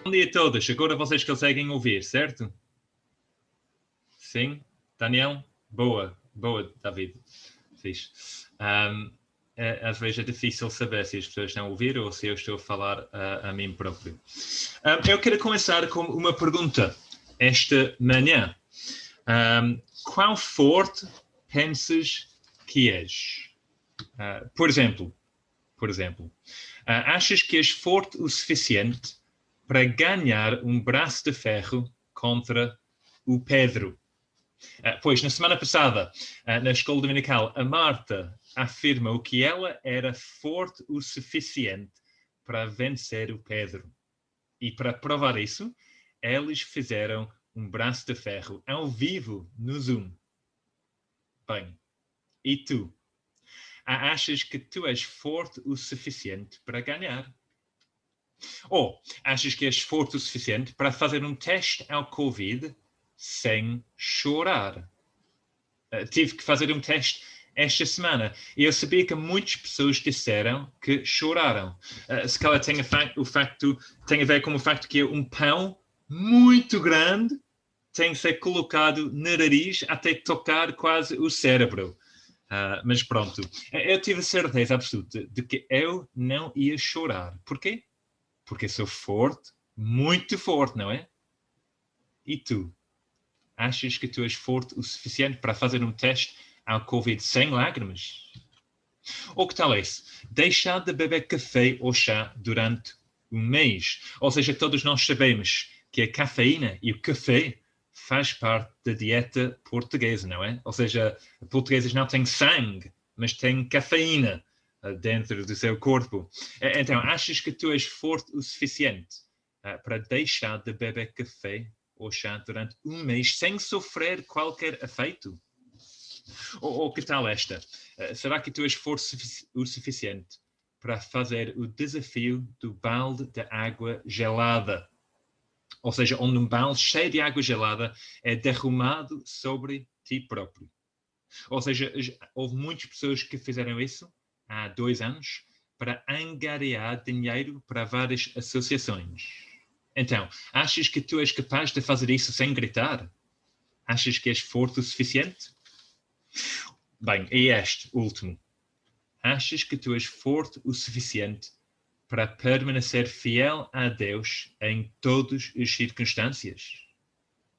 Bom dia a todos. Agora vocês conseguem ouvir, certo? Sim? Daniel? Boa, David. Fixe. Às vezes é difícil saber se as pessoas estão a ouvir ou se eu estou a falar a mim próprio. Eu quero começar com uma pergunta esta manhã. Quão forte pensas que és? Por exemplo, achas que és forte o suficiente para ganhar um braço de ferro contra o Pedro? Pois, na semana passada, na escola dominical, a Marta afirmou que ela era forte o suficiente para vencer o Pedro. E para provar isso, eles fizeram um braço de ferro ao vivo no Zoom. Bem, e tu? Achas que tu és forte o suficiente para ganhar? Ou achas que és forte o suficiente para fazer um teste ao Covid sem chorar? Tive que fazer um teste esta semana e eu sabia que muitas pessoas disseram que choraram. Se calhar tem a ver com o facto que um pão muito grande tem que ser colocado no nariz até tocar quase o cérebro. Mas pronto, eu tive a certeza absoluta de que eu não ia chorar. Porquê? Porque sou forte, muito forte, não é? E tu? Achas que tu és forte o suficiente para fazer um teste ao Covid sem lágrimas? Ou que tal esse? Deixar de beber café ou chá durante um mês. Ou seja, todos nós sabemos que a cafeína e o café faz parte da dieta portuguesa, não é? Ou seja, portugueses não têm sangue, mas têm cafeína dentro do seu corpo. Então, achas que tu és forte o suficiente para deixar de beber café ou chá durante um mês sem sofrer qualquer efeito? Ou que tal esta? Será que tu és forte o suficiente para fazer o desafio do balde de água gelada? Ou seja, onde um balde cheio de água gelada é derramado sobre ti próprio. Ou seja, houve muitas pessoas que fizeram isso há 2 anos para angariar dinheiro para várias associações. Então, achas que tu és capaz de fazer isso sem gritar? Achas que és forte o suficiente? Bem, e este último. Achas que tu és forte o suficiente para permanecer fiel a Deus em todas as circunstâncias?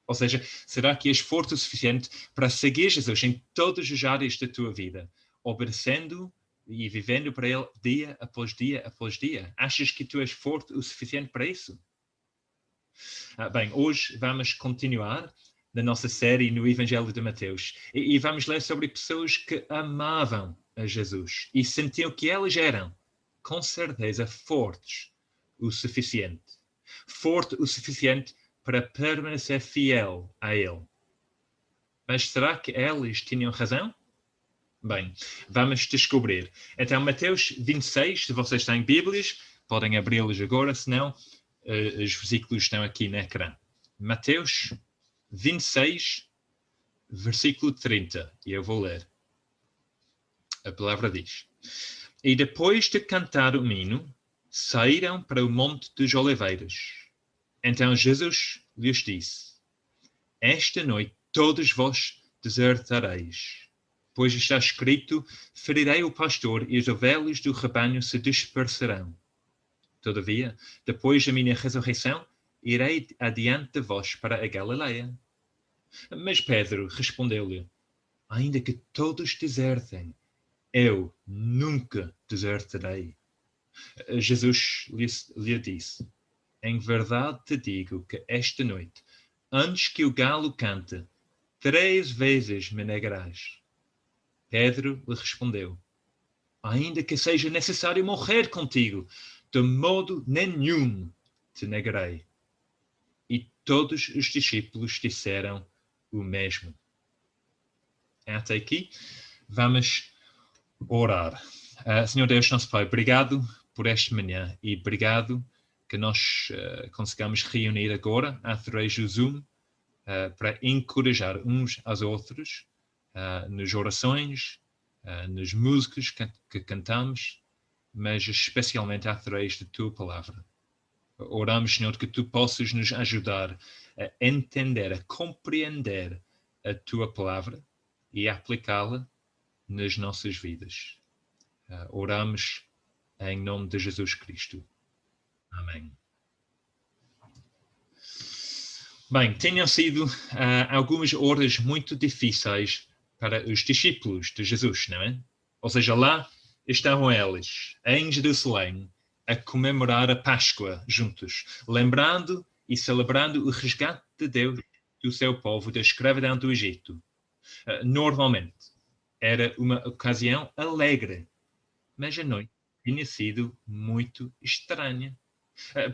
Ou seja, será que és forte o suficiente para seguir Jesus em todas as áreas da tua vida, obedecendo e vivendo para Ele dia após dia após dia? Achas que tu és forte o suficiente para isso? Bem, hoje vamos continuar na nossa série no Evangelho de Mateus e vamos ler sobre pessoas que amavam a Jesus e sentiam que elas eram, com certeza, fortes o suficiente. Forte o suficiente para permanecer fiel a Ele. Mas será que eles tinham razão? Bem, vamos descobrir. Então, Mateus 26, se vocês têm Bíblias, podem abri-las agora, senão os versículos estão aqui no ecrã. Mateus 26, versículo 30. E eu vou ler. A palavra diz: E depois de cantar o hino, saíram para o Monte dos Oliveiras. Então Jesus lhes disse: Esta noite todos vós desertareis. Pois está escrito: Ferirei o pastor e as ovelhas do rebanho se dispersarão. Todavia, depois da minha ressurreição, irei adiante de vós para a Galileia. Mas Pedro respondeu-lhe: Ainda que todos desertem, eu nunca desertarei. Jesus lhe disse: Em verdade te digo que esta noite, antes que o galo cante, 3 vezes me negarás. Pedro lhe respondeu: Ainda que seja necessário morrer contigo, de modo nenhum te negarei. E todos os discípulos disseram o mesmo. Até aqui, vamos orar. Senhor Deus, nosso Pai, obrigado por esta manhã e obrigado que nós consigamos reunir agora através do Zoom para encorajar uns aos outros nas orações, nas músicas que cantamos, mas especialmente através da Tua Palavra. Oramos, Senhor, que tu possas nos ajudar a entender, a compreender a tua palavra e aplicá-la nas nossas vidas. Oramos em nome de Jesus Cristo. Amém. Bem, tenham sido algumas horas muito difíceis para os discípulos de Jesus, não é? Ou seja, lá estavam eles, em Jerusalém, a comemorar a Páscoa juntos, lembrando e celebrando o resgate de Deus do seu povo da escravidão do Egito. Normalmente, era uma ocasião alegre, mas a noite tinha sido muito estranha.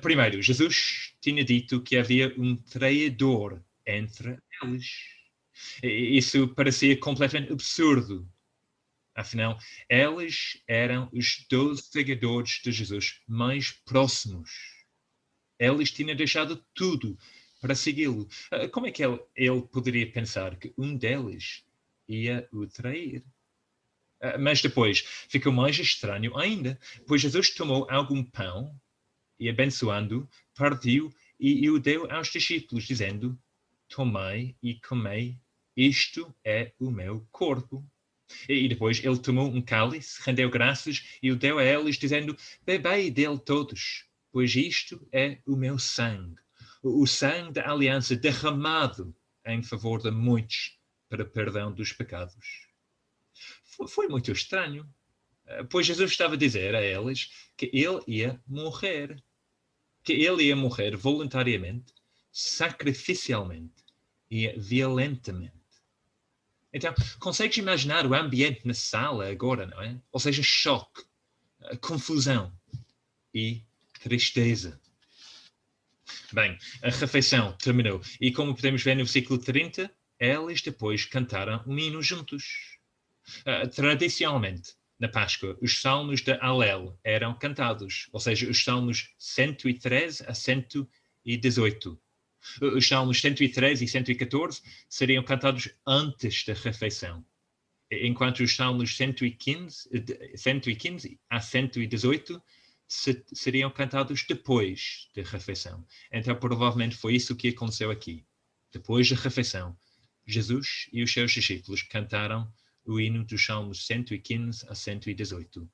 Primeiro, Jesus tinha dito que havia um traidor entre eles. Isso parecia completamente absurdo. Afinal, eles eram os 12 seguidores de Jesus mais próximos. Eles tinham deixado tudo para segui-lo. Como é que ele poderia pensar que um deles ia o trair? Mas depois ficou mais estranho ainda, pois Jesus tomou algum pão e, abençoando, partiu e o deu aos discípulos, dizendo: tomai e comei, isto é o meu corpo. E depois ele tomou um cálice, rendeu graças e o deu a eles, dizendo: bebei dele todos, pois isto é o meu sangue, o sangue da aliança derramado em favor de muitos para perdão dos pecados. Foi muito estranho, pois Jesus estava a dizer a eles que ele ia morrer, voluntariamente, sacrificialmente e violentamente. Então, consegues imaginar o ambiente na sala agora, não é? Ou seja, choque, confusão e tristeza. Bem, a refeição terminou e, como podemos ver no versículo 30, eles depois cantaram um hino juntos. Tradicionalmente, na Páscoa, os salmos de Alel eram cantados, ou seja, os salmos 113 a 118. Os salmos 113 e 114 seriam cantados antes da refeição, enquanto os salmos 115 a 118 seriam cantados depois da refeição. Então, provavelmente foi isso que aconteceu aqui. Depois da refeição, Jesus e os seus discípulos cantaram o hino dos salmos 115 a 118.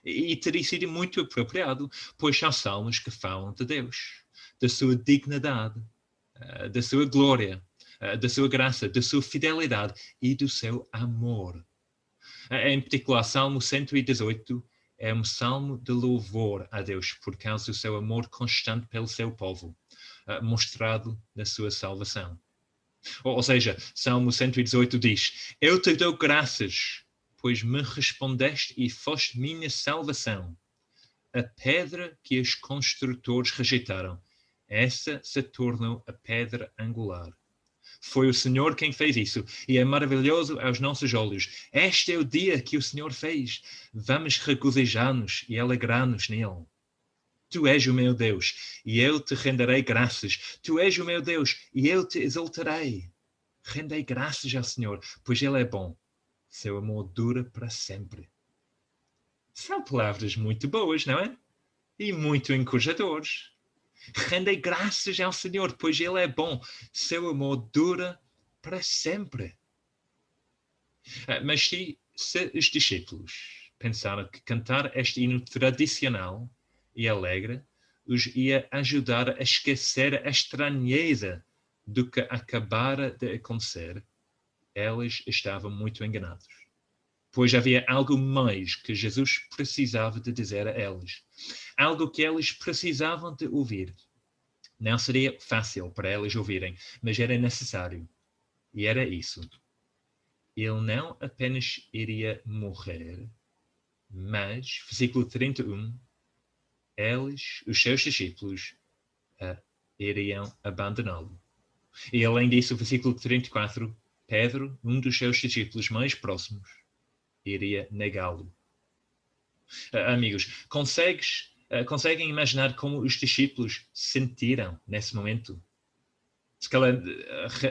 E teria sido muito apropriado, pois são salmos que falam de Deus, da sua dignidade, da sua glória, da sua graça, da sua fidelidade e do seu amor. Em particular, Salmo 118 é um salmo de louvor a Deus por causa do seu amor constante pelo seu povo, mostrado na sua salvação. Ou seja, Salmo 118 diz: eu te dou graças, pois me respondeste e foste minha salvação. A pedra que os construtores rejeitaram, essa se tornou a pedra angular. Foi o Senhor quem fez isso, e é maravilhoso aos nossos olhos. Este é o dia que o Senhor fez. Vamos regozijar-nos e alegrar-nos nele. Tu és o meu Deus, e eu te renderei graças. Tu és o meu Deus, e eu te exaltarei. Rendei graças ao Senhor, pois Ele é bom. Seu amor dura para sempre. São palavras muito boas, não é? E muito encorajadoras. Rendei graças ao Senhor, pois Ele é bom. Seu amor dura para sempre. Mas se os discípulos pensaram que cantar este hino tradicional e alegre os ia ajudar a esquecer a estranheza do que acabara de acontecer, eles estavam muito enganados. Pois havia algo mais que Jesus precisava de dizer a eles. Algo que eles precisavam de ouvir. Não seria fácil para eles ouvirem, mas era necessário. E era isso. Ele não apenas iria morrer, mas, versículo 31, eles, os seus discípulos, iriam abandoná-lo. E além disso, versículo 34, Pedro, um dos seus discípulos mais próximos, iria negá-lo. Amigos, conseguem imaginar como os discípulos sentiram nesse momento? Se calhar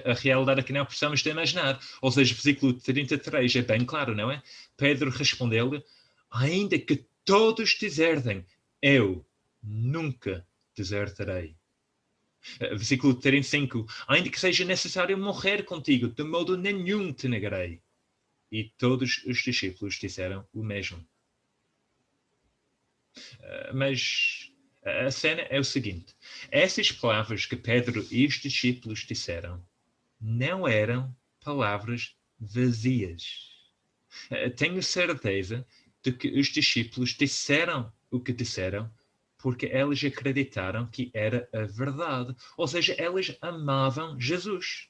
a realidade aqui não precisamos de imaginar. Ou seja, o versículo 33 é bem claro, não é? Pedro respondeu-lhe: ainda que todos deserdem, eu nunca desertarei. Versículo 35. Ainda que seja necessário morrer contigo, de modo nenhum te negarei. E todos os discípulos disseram o mesmo. Mas a cena é o seguinte. Essas palavras que Pedro e os discípulos disseram não eram palavras vazias. Tenho certeza de que os discípulos disseram o que disseram porque eles acreditaram que era a verdade. Ou seja, eles amavam Jesus.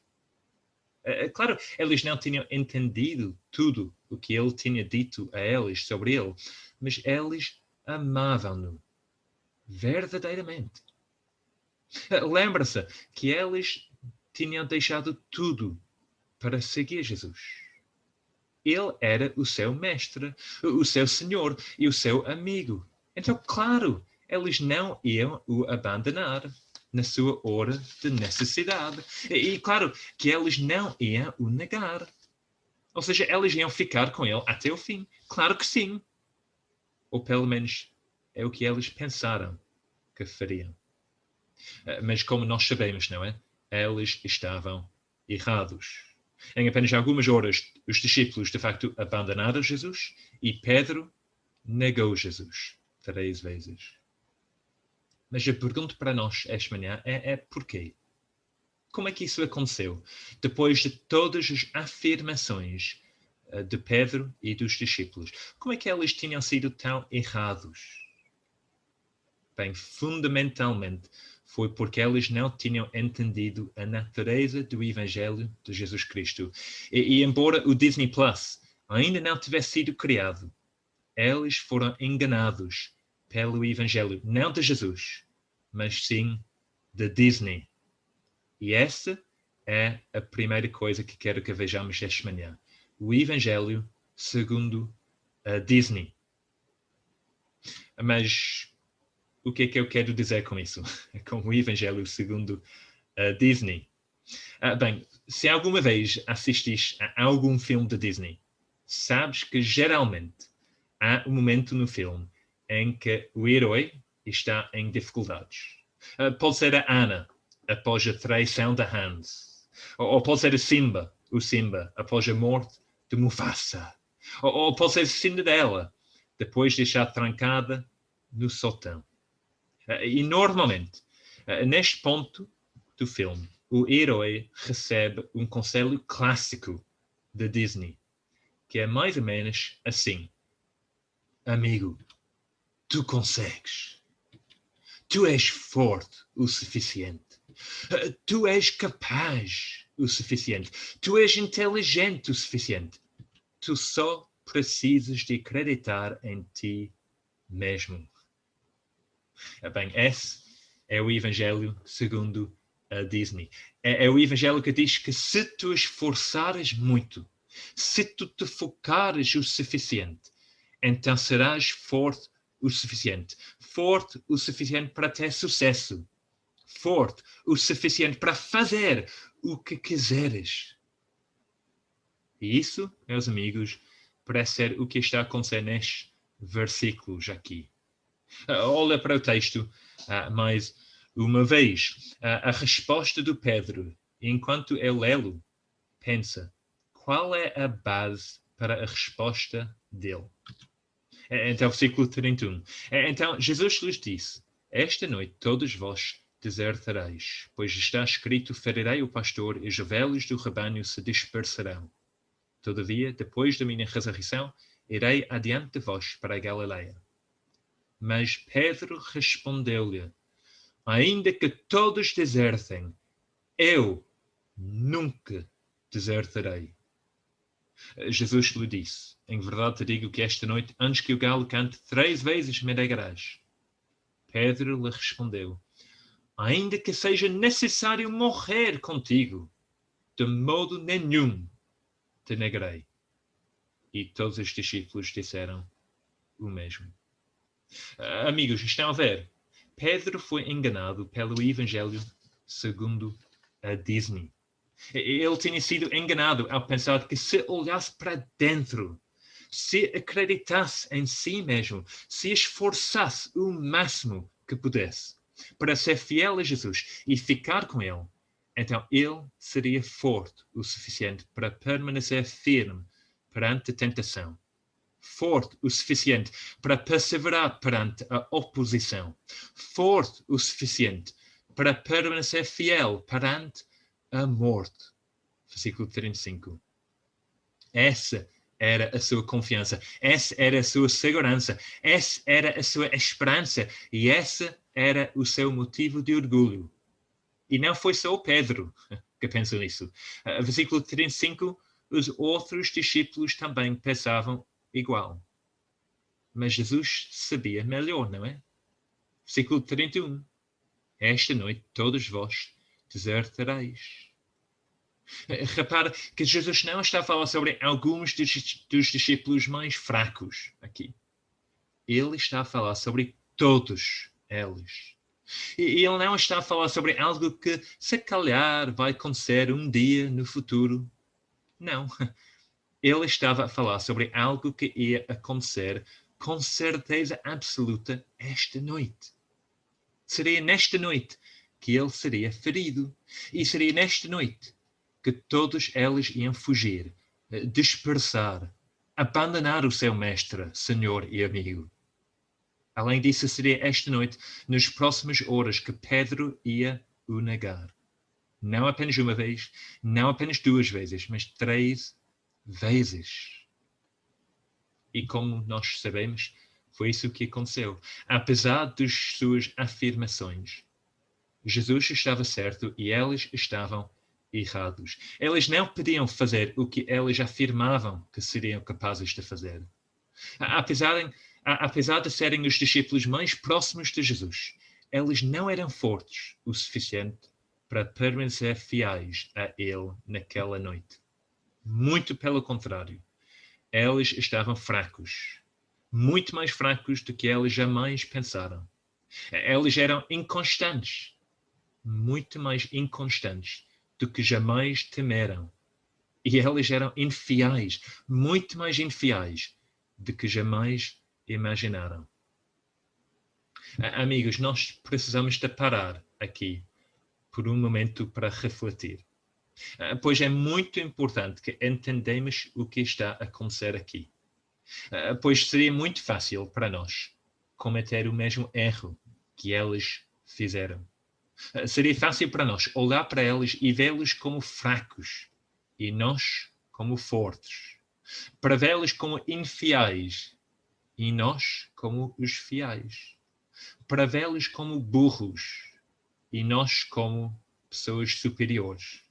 Claro, eles não tinham entendido tudo o que ele tinha dito a eles sobre ele, mas eles amavam-no verdadeiramente. Lembra-se que eles tinham deixado tudo para seguir Jesus. Ele era o seu mestre, o seu senhor e o seu amigo. Então, claro, eles não iam o abandonar na sua hora de necessidade. E claro, que eles não iam o negar. Ou seja, eles iam ficar com ele até o fim. Claro que sim. Ou pelo menos é o que eles pensaram que fariam. Mas como nós sabemos, não é? Eles estavam errados. Em apenas algumas horas, os discípulos de facto abandonaram Jesus e Pedro negou Jesus 3 vezes. Mas a pergunta para nós esta manhã é porquê? Como é que isso aconteceu? Depois de todas as afirmações de Pedro e dos discípulos, como é que eles tinham sido tão errados? Bem, fundamentalmente, foi porque eles não tinham entendido a natureza do Evangelho de Jesus Cristo. E embora o Disney Plus ainda não tivesse sido criado, eles foram enganados pelo Evangelho, não de Jesus, mas sim de Disney. E essa é a primeira coisa que quero que vejamos esta manhã. O Evangelho segundo a Disney. Mas o que é que eu quero dizer com isso? Com o Evangelho segundo a Disney. Bem, se alguma vez assististe a algum filme da Disney, sabes que geralmente há um momento no filme em que o herói está em dificuldades. Pode ser a Anna, após a traição da Hans. Ou pode ser o Simba, após a morte de Mufasa. Ou pode ser a Cinderela, depois de estar trancada no sótão. E normalmente, neste ponto do filme, o herói recebe um conselho clássico da Disney, que é mais ou menos assim: amigo, tu consegues. Tu és forte o suficiente. Tu és capaz o suficiente. Tu és inteligente o suficiente. Tu só precisas de acreditar em ti mesmo. Bem, esse é o Evangelho segundo a Disney. É o Evangelho que diz que se tu esforçares muito, se tu te focares o suficiente, então serás forte o suficiente. Forte o suficiente para ter sucesso. Forte o suficiente para fazer o que quiseres. E isso, meus amigos, parece ser o que está a acontecer nestes versículos aqui. Olha para o texto mais uma vez. A resposta do Pedro, enquanto eu lê-lo, pensa, qual é a base para a resposta dele? Então, versículo 31. Então, Jesus lhes disse, esta noite todos vós desertareis, pois está escrito, ferirei o pastor e os ovelhas do rebanho se dispersarão. Todavia, depois da minha ressurreição, irei adiante de vós para a Galileia. Mas Pedro respondeu-lhe, ainda que todos desertem, eu nunca desertarei. Jesus lhe disse, em verdade te digo que esta noite, antes que o galo cante 3 vezes, me negarás. Pedro lhe respondeu, ainda que seja necessário morrer contigo, de modo nenhum te negarei. E todos os discípulos disseram o mesmo. Amigos, estão a ver? Pedro foi enganado pelo Evangelho segundo a Disney. Ele tinha sido enganado ao pensar que se olhasse para dentro, se acreditasse em si mesmo, se esforçasse o máximo que pudesse, para ser fiel a Jesus e ficar com ele, então ele seria forte o suficiente para permanecer firme perante a tentação. Forte o suficiente para perseverar perante a oposição. Forte o suficiente para permanecer fiel perante a morte. Versículo 35. Essa era a sua confiança, essa era a sua segurança, essa era a sua esperança e essa era o seu motivo de orgulho. E não foi só o Pedro que pensou nisso. Versículo 35, os outros discípulos também pensavam igual. Mas Jesus sabia melhor, não é? Versículo 31, esta noite todos vós desertareis. Repara que Jesus não está a falar sobre alguns dos discípulos mais fracos aqui. Ele está a falar sobre todos eles. E ele não está a falar sobre algo que, se calhar, vai acontecer um dia no futuro. Não. Ele estava a falar sobre algo que ia acontecer com certeza absoluta esta noite. Seria nesta noite que ele seria ferido. E seria nesta noite que todos eles iam fugir, dispersar, abandonar o seu mestre, senhor e amigo. Além disso, seria esta noite, nas próximas horas, que Pedro ia o negar. Não apenas uma vez, não apenas duas vezes, mas 3 vezes. E como nós sabemos, foi isso que aconteceu. Apesar das suas afirmações, Jesus estava certo e eles estavam errados. Eles não podiam fazer o que eles afirmavam que seriam capazes de fazer. Apesar de serem os discípulos mais próximos de Jesus, eles não eram fortes o suficiente para permanecer fiéis a ele naquela noite. Muito pelo contrário, eles estavam fracos, muito mais fracos do que eles jamais pensaram. Eles eram inconstantes, muito mais inconstantes do que jamais temeram. E eles eram infiéis, muito mais infiéis do que jamais imaginaram. Amigos, nós precisamos de parar aqui por um momento para refletir. Pois é muito importante que entendamos o que está a acontecer aqui. Pois seria muito fácil para nós cometer o mesmo erro que eles fizeram. Seria fácil para nós olhar para eles e vê-los como fracos e nós como fortes. Para vê-los como infiéis e nós como os fiéis. Para vê-los como burros e nós como pessoas superiores.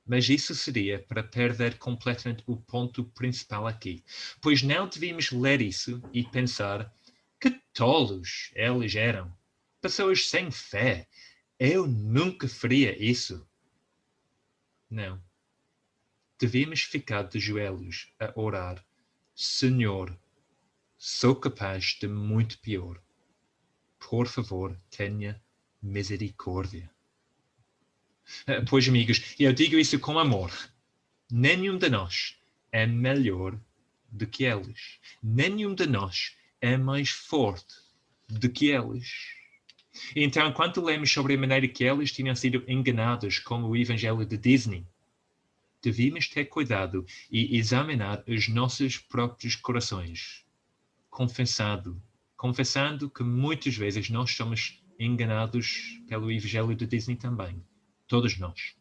Mas isso seria para perder completamente o ponto principal aqui. Pois não devíamos ler isso e pensar que tolos eles eram. Pessoas sem fé. Eu nunca faria isso. Não. Devíamos ficar de joelhos a orar. Senhor, sou capaz de muito pior. Por favor, tenha misericórdia. Pois, amigos, eu digo isso com amor. Nenhum de nós é melhor do que eles. Nenhum de nós é mais forte do que eles. Então, enquanto lemos sobre a maneira que eles tinham sido enganados com o evangelho de Disney, devíamos ter cuidado e examinar os nossos próprios corações, confessando que muitas vezes nós somos enganados pelo evangelho de Disney também. Todos nós.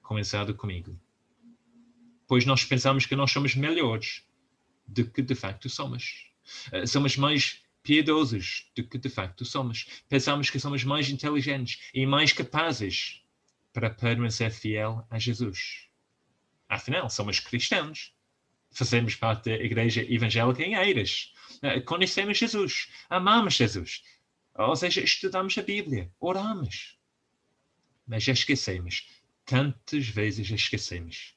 Começado comigo. Pois nós pensamos que nós somos melhores do que de facto somos. Somos mais piedosos do que de facto somos. Pensamos que somos mais inteligentes e mais capazes para permanecer fiel a Jesus. Afinal, somos cristãos. Fazemos parte da igreja evangélica em Eiras. Conhecemos Jesus. Amamos Jesus. Ou seja, estudamos a Bíblia. Oramos. Mas esquecemos, tantas vezes esquecemos,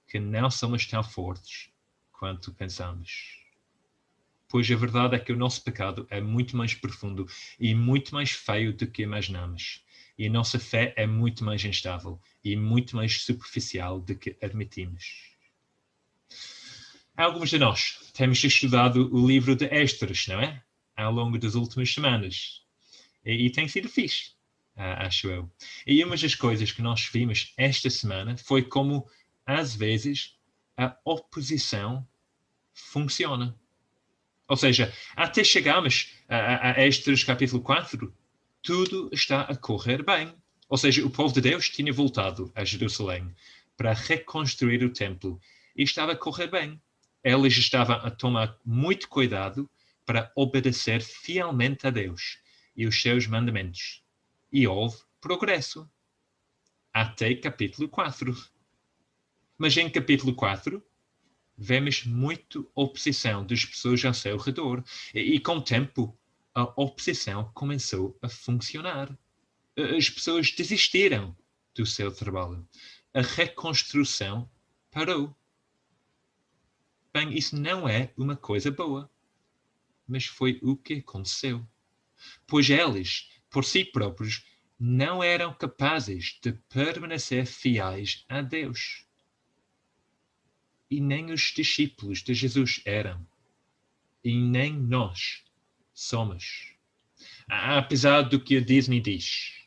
que não somos tão fortes quanto pensamos. Pois a verdade é que o nosso pecado é muito mais profundo e muito mais feio do que imaginamos. E a nossa fé é muito mais instável e muito mais superficial do que admitimos. Alguns de nós temos estudado o livro de Esdras, não é? Ao longo das últimas semanas. E tem sido fixe, acho eu. E uma das coisas que nós vimos esta semana foi como, às vezes, a oposição funciona. Ou seja, até chegarmos a Esdras capítulo 4, tudo está a correr bem. Ou seja, o povo de Deus tinha voltado a Jerusalém para reconstruir o templo e estava a correr bem. Eles estavam a tomar muito cuidado para obedecer fielmente a Deus e os seus mandamentos. E houve progresso. Até capítulo 4. Mas em capítulo 4, vemos muito oposição das pessoas ao seu redor. E com o tempo, a oposição começou a funcionar. As pessoas desistiram do seu trabalho. A reconstrução parou. Bem, isso não é uma coisa boa. Mas foi o que aconteceu. Pois eles, por si próprios, não eram capazes de permanecer fiéis a Deus. E nem os discípulos de Jesus eram. E nem nós somos. Apesar do que a Disney diz,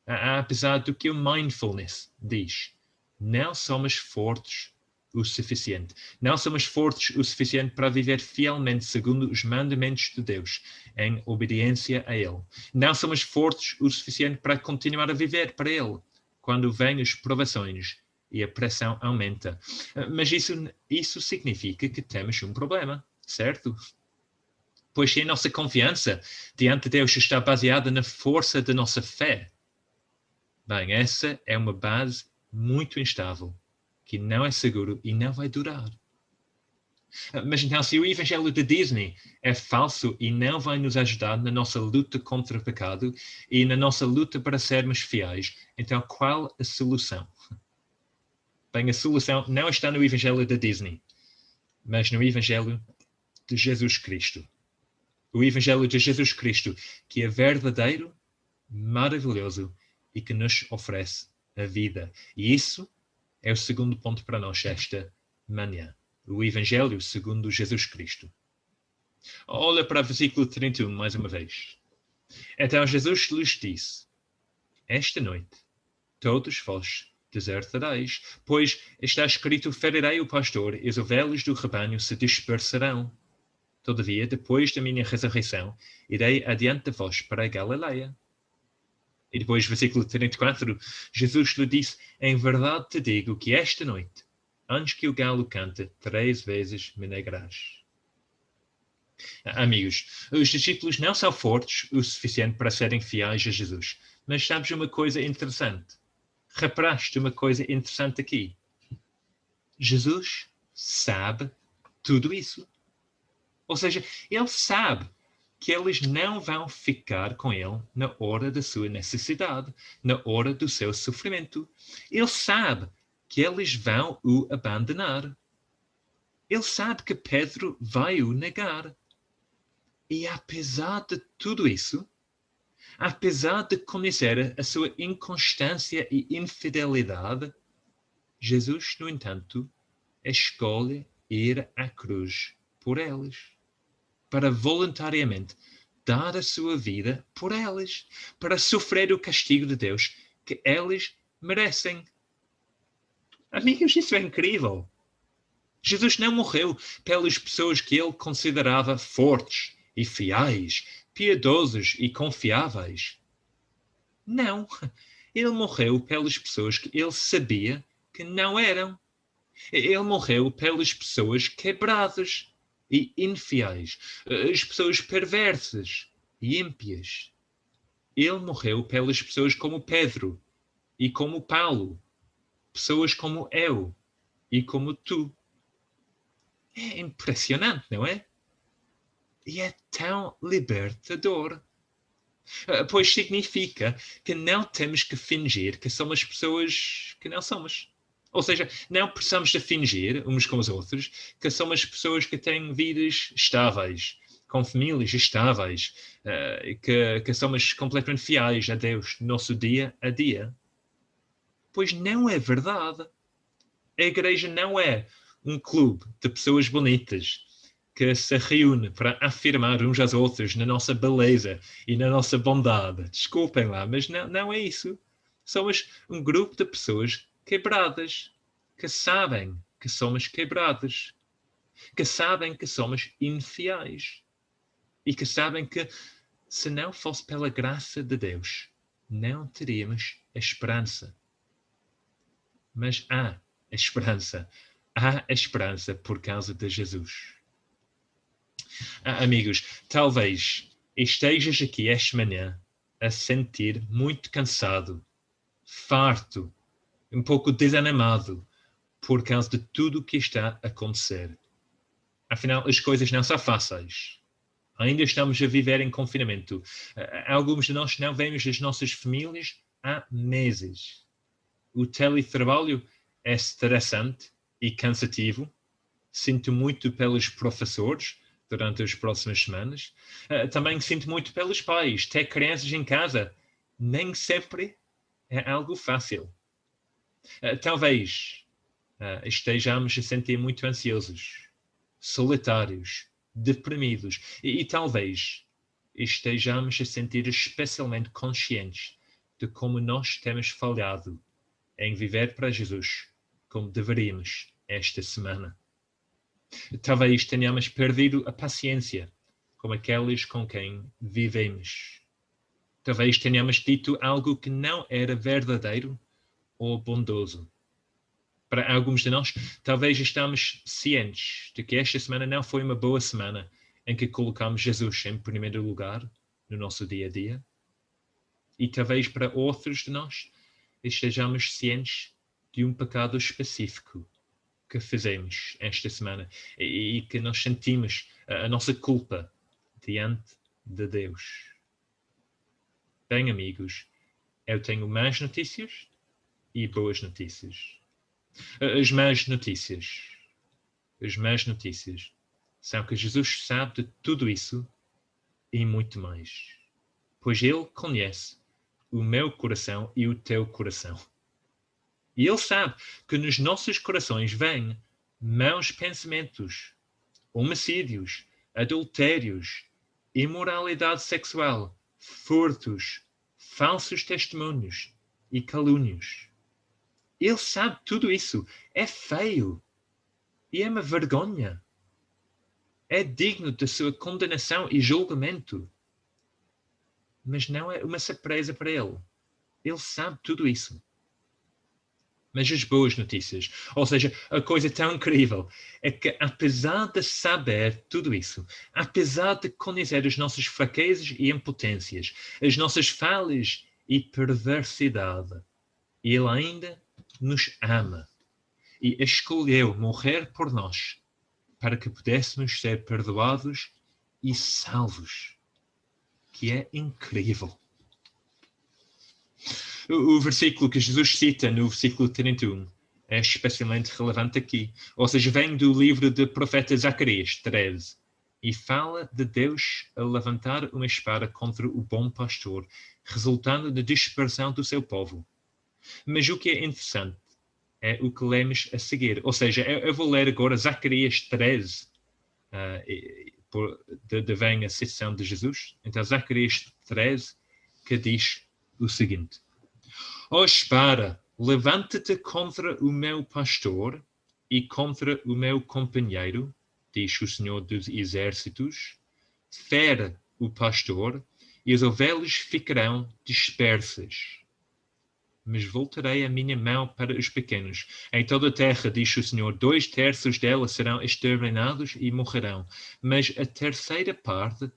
apesar do que o mindfulness diz, não somos fortes o suficiente. Não somos fortes o suficiente para viver fielmente segundo os mandamentos de Deus, em obediência a Ele. Não somos fortes o suficiente para continuar a viver para Ele, quando vêm as provações e a pressão aumenta. Mas isso significa que temos um problema, certo? Pois se a nossa confiança diante de Deus está baseada na força da nossa fé, bem, essa é uma base muito instável, que não é seguro e não vai durar. Mas então, se o evangelho da Disney é falso e não vai nos ajudar na nossa luta contra o pecado e na nossa luta para sermos fiéis, então qual a solução? Bem, a solução não está no evangelho da Disney, mas no evangelho de Jesus Cristo. O evangelho de Jesus Cristo, que é verdadeiro, maravilhoso e que nos oferece a vida. E isso é o segundo ponto para nós esta manhã. O Evangelho segundo Jesus Cristo. Olha para o versículo 31 mais uma vez. Então Jesus lhes disse: esta noite todos vós desertareis, pois está escrito: ferirei o pastor e as ovelhas do rebanho se dispersarão. Todavia, depois da minha ressurreição, irei adiante de vós para a Galileia. E depois, versículo 34, Jesus lhe disse: em verdade te digo que esta noite, antes que o galo cante, 3 vezes me negarás. Amigos, os discípulos não são fortes o suficiente para serem fiéis a Jesus. Mas sabes uma coisa interessante? Reparaste uma coisa interessante aqui? Jesus sabe tudo isso. Ou seja, ele sabe que eles não vão ficar com ele na hora da sua necessidade, na hora do seu sofrimento. Ele sabe que eles vão o abandonar. Ele sabe que Pedro vai o negar. E apesar de tudo isso, apesar de conhecer a sua inconstância e infidelidade, Jesus, no entanto, escolhe ir à cruz por eles, para voluntariamente dar a sua vida por eles, para sofrer o castigo de Deus que eles merecem. Amigos, isso é incrível. Jesus não morreu pelas pessoas que ele considerava fortes e fiéis, piedosos e confiáveis. Não, ele morreu pelas pessoas que ele sabia que não eram. Ele morreu pelas pessoas quebradas e infiéis, as pessoas perversas e ímpias. Ele morreu pelas pessoas como Pedro e como Paulo, pessoas como eu e como tu. É impressionante, não é? E é tão libertador. Pois significa que não temos que fingir que somos pessoas que não somos. Ou seja, não precisamos de fingir uns com os outros que somos pessoas que têm vidas estáveis, com famílias estáveis, que somos completamente fiéis a Deus no nosso dia a dia. Pois não é verdade. A igreja não é um clube de pessoas bonitas que se reúne para afirmar uns aos outros na nossa beleza e na nossa bondade. Desculpem lá, mas não é isso. Somos um grupo de pessoas quebradas, que sabem que somos quebrados, que sabem que somos infiéis e que sabem que, se não fosse pela graça de Deus, não teríamos esperança. Mas há esperança. Há esperança por causa de Jesus. Amigos, talvez estejas aqui esta manhã a sentir muito cansado, farto, um pouco desanimado por causa de tudo o que está a acontecer. Afinal, as coisas não são fáceis. Ainda estamos a viver em confinamento. Alguns de nós não vemos as nossas famílias há meses. O teletrabalho é estressante e cansativo. Sinto muito pelos professores durante as próximas semanas. Também sinto muito pelos pais. Ter crianças em casa nem sempre é algo fácil. Talvez estejamos a sentir muito ansiosos, solitários, deprimidos e talvez estejamos a sentir especialmente conscientes de como nós temos falhado em viver para Jesus como deveríamos esta semana. Talvez tenhamos perdido a paciência com aqueles com quem vivemos. Talvez tenhamos dito algo que não era verdadeiro ou bondoso. Para alguns de nós, talvez estamos cientes de que esta semana não foi uma boa semana em que colocamos Jesus em primeiro lugar no nosso dia a dia. E talvez para outros de nós estejamos cientes de um pecado específico que fizemos esta semana e que nós sentimos a nossa culpa diante de Deus. Bem, amigos, eu tenho más notícias e boas notícias. As más notícias são que Jesus sabe de tudo isso e muito mais. Pois Ele conhece o meu coração e o teu coração. E Ele sabe que nos nossos corações vêm maus pensamentos, homicídios, adultérios, imoralidade sexual, furtos, falsos testemunhos e calúnios. Ele sabe tudo isso. É feio. E é uma vergonha. É digno da sua condenação e julgamento. Mas não é uma surpresa para ele. Ele sabe tudo isso. Mas as boas notícias, ou seja, a coisa tão incrível, é que apesar de saber tudo isso, apesar de conhecer as nossas fraquezas e impotências, as nossas falhas e perversidade, Ele ainda nos ama e escolheu morrer por nós para que pudéssemos ser perdoados e salvos, que é incrível. O versículo que Jesus cita no versículo 31 é especialmente relevante aqui. Ou seja, vem do livro do profeta Zacarias 13 e fala de Deus a levantar uma espada contra o bom pastor, resultando na dispersão do seu povo. Mas o que é interessante é o que lemos a seguir. Ou seja, eu vou ler agora Zacarias 13, vem a citação de Jesus. Então, Zacarias 13, que diz o seguinte: Ó espada, levanta-te contra o meu pastor e contra o meu companheiro, diz o Senhor dos Exércitos. Fere o pastor e as ovelhas ficarão dispersas. Mas voltarei a minha mão para os pequenos. Em toda a terra, diz o Senhor, 2/3 dela serão exterminados e morrerão, mas a terceira parte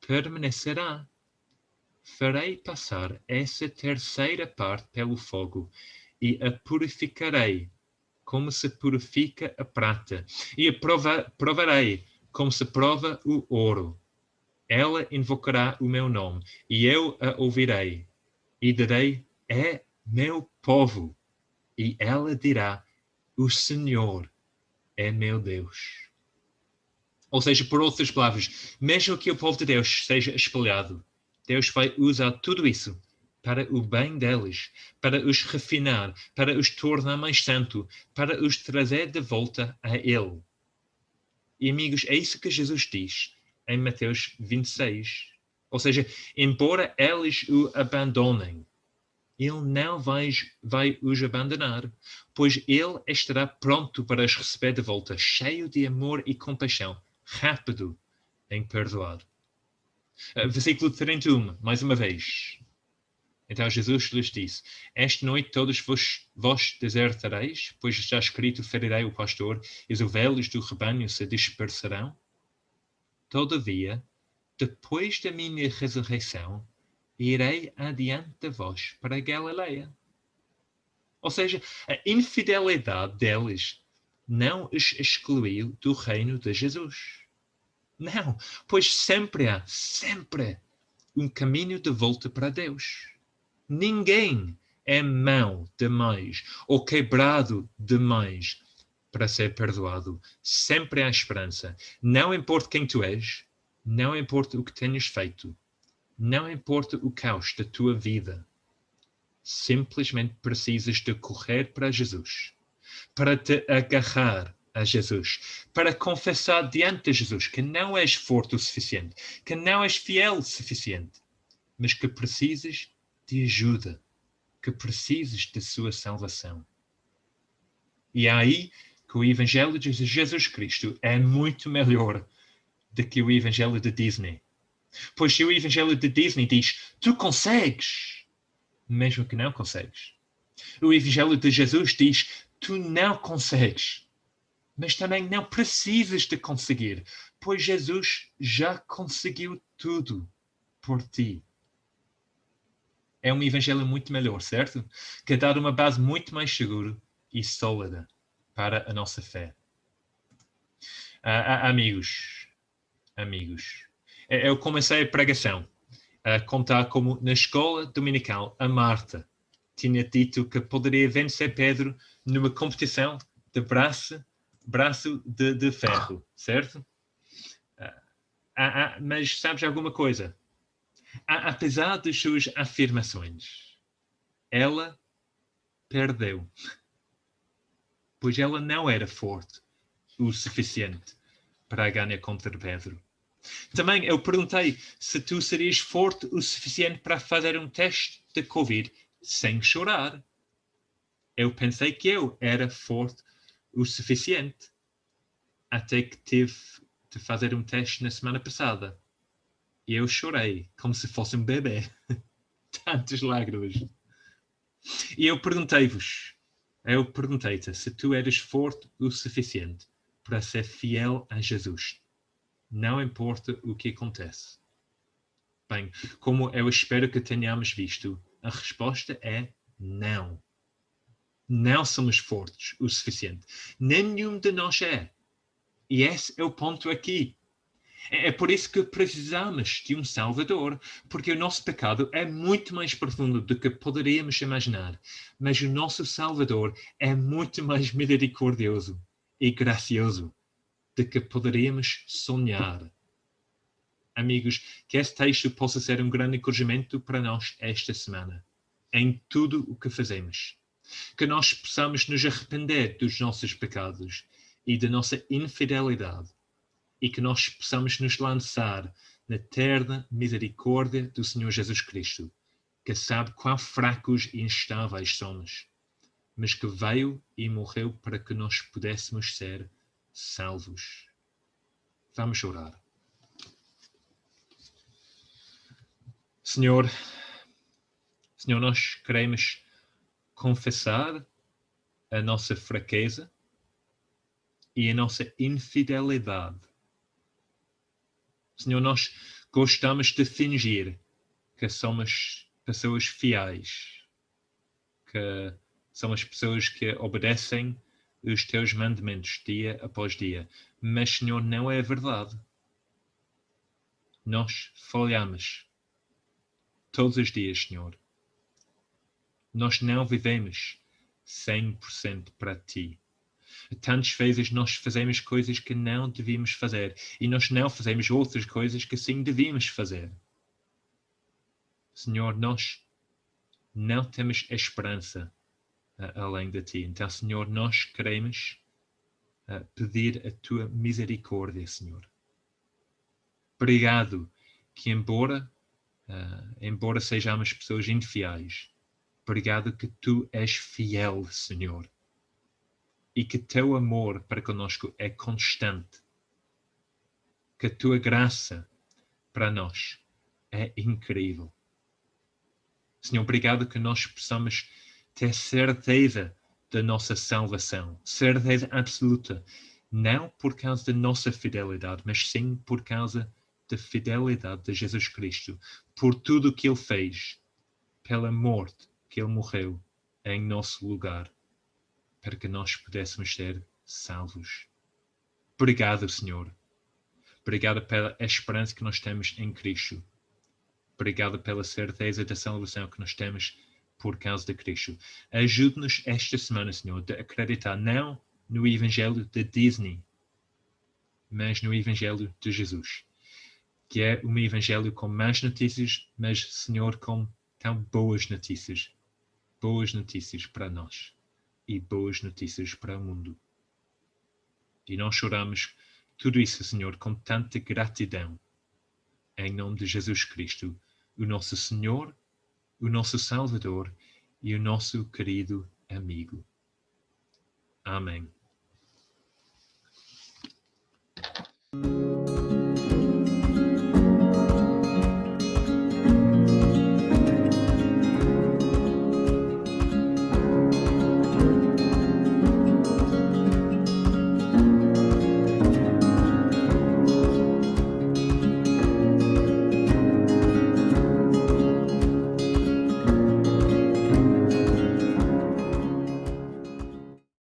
permanecerá. Farei passar essa terceira parte pelo fogo e a purificarei como se purifica a prata e a provarei como se prova o ouro. Ela invocará o meu nome e eu a ouvirei e direi: é meu povo. E ela dirá: o Senhor é meu Deus. Ou seja, por outras palavras, mesmo que o povo de Deus seja espalhado, Deus vai usar tudo isso para o bem deles, para os refinar, para os tornar mais santo, para os trazer de volta a Ele. E amigos, é isso que Jesus diz em Mateus 26. Ou seja, embora eles o abandonem, ele não vai os abandonar, pois ele estará pronto para os receber de volta, cheio de amor e compaixão, rápido em perdoar. Versículo 31, mais uma vez. Então Jesus lhes disse: esta noite todos vós desertareis, pois está escrito: ferirei o pastor e as ovelhas do rebanho se dispersarão. Todavia, depois da minha ressurreição, irei adiante de vós para a Galileia. Ou seja, a infidelidade deles não os excluiu do reino de Jesus. Não, pois sempre há um caminho de volta para Deus. Ninguém é mau demais ou quebrado demais para ser perdoado. Sempre há esperança. Não importa quem tu és, não importa o que tenhas feito, não importa o caos da tua vida. Simplesmente precisas de correr para Jesus, para te agarrar a Jesus, para confessar diante de Jesus que não és forte o suficiente, que não és fiel o suficiente, mas que precisas de ajuda, que precisas de sua salvação. E é aí que o Evangelho de Jesus Cristo é muito melhor do que o Evangelho de Disney. Pois se o Evangelho de Disney diz, tu consegues, mesmo que não consegues. O Evangelho de Jesus diz, tu não consegues, mas também não precisas de conseguir, pois Jesus já conseguiu tudo por ti. É um evangelho muito melhor, certo? Que dá uma base muito mais segura e sólida para a nossa fé. Amigos, eu comecei a pregação a contar como na escola dominical a Marta tinha dito que poderia vencer Pedro numa competição de braço de ferro, certo? Mas sabes alguma coisa? Apesar das suas afirmações, ela perdeu, pois ela não era forte o suficiente para ganhar contra Pedro. Também eu perguntei se tu serias forte o suficiente para fazer um teste de Covid sem chorar. Eu pensei que eu era forte o suficiente, até que tive de fazer um teste na semana passada. E eu chorei, como se fosse um bebê. Tantas lágrimas. E eu perguntei-te se tu eras forte o suficiente para ser fiel a Jesus. Não importa o que acontece. Bem, como eu espero que tenhamos visto, a resposta é não. Não somos fortes o suficiente. Nenhum de nós é. E esse é o ponto aqui. É por isso que precisamos de um Salvador, porque o nosso pecado é muito mais profundo do que poderíamos imaginar. Mas o nosso Salvador é muito mais misericordioso e gracioso do que poderíamos sonhar. Amigos, que esse texto possa ser um grande encorajamento para nós esta semana, em tudo o que fazemos. Que nós possamos nos arrepender dos nossos pecados e da nossa infidelidade, e que nós possamos nos lançar na eterna misericórdia do Senhor Jesus Cristo, que sabe quão fracos e instáveis somos, mas que veio e morreu para que nós pudéssemos ser salvos. Vamos orar. Senhor, nós queremos confessar a nossa fraqueza e a nossa infidelidade. Senhor, nós gostamos de fingir que somos pessoas fiéis, que somos pessoas que obedecem os teus mandamentos dia após dia. Mas, Senhor, não é verdade. Nós falhamos todos os dias, Senhor. Nós não vivemos 100% para Ti. Tantas vezes nós fazemos coisas que não devíamos fazer e nós não fazemos outras coisas que sim devíamos fazer. Senhor, nós não temos esperança além de Ti. Então, Senhor, nós queremos pedir a tua misericórdia, Senhor. Obrigado que embora sejamos pessoas infiéis, obrigado que tu és fiel, Senhor, e que teu amor para conosco é constante, que a tua graça para nós é incrível. Senhor, obrigado que nós possamos ter certeza da nossa salvação, certeza absoluta, não por causa da nossa fidelidade, mas sim por causa da fidelidade de Jesus Cristo, por tudo o que Ele fez, pela morte que Ele morreu em nosso lugar, para que nós pudéssemos ser salvos. Obrigado, Senhor. Obrigado pela esperança que nós temos em Cristo. Obrigado pela certeza da salvação que nós temos por causa de Cristo. Ajude-nos esta semana, Senhor, a acreditar não no Evangelho de Disney, mas no Evangelho de Jesus, que é um Evangelho com más notícias, mas, Senhor, com tão boas notícias para nós e boas notícias para o mundo. E nós choramos tudo isso, Senhor, com tanta gratidão, em nome de Jesus Cristo, o nosso Senhor, o nosso Salvador e o nosso querido amigo. Amém.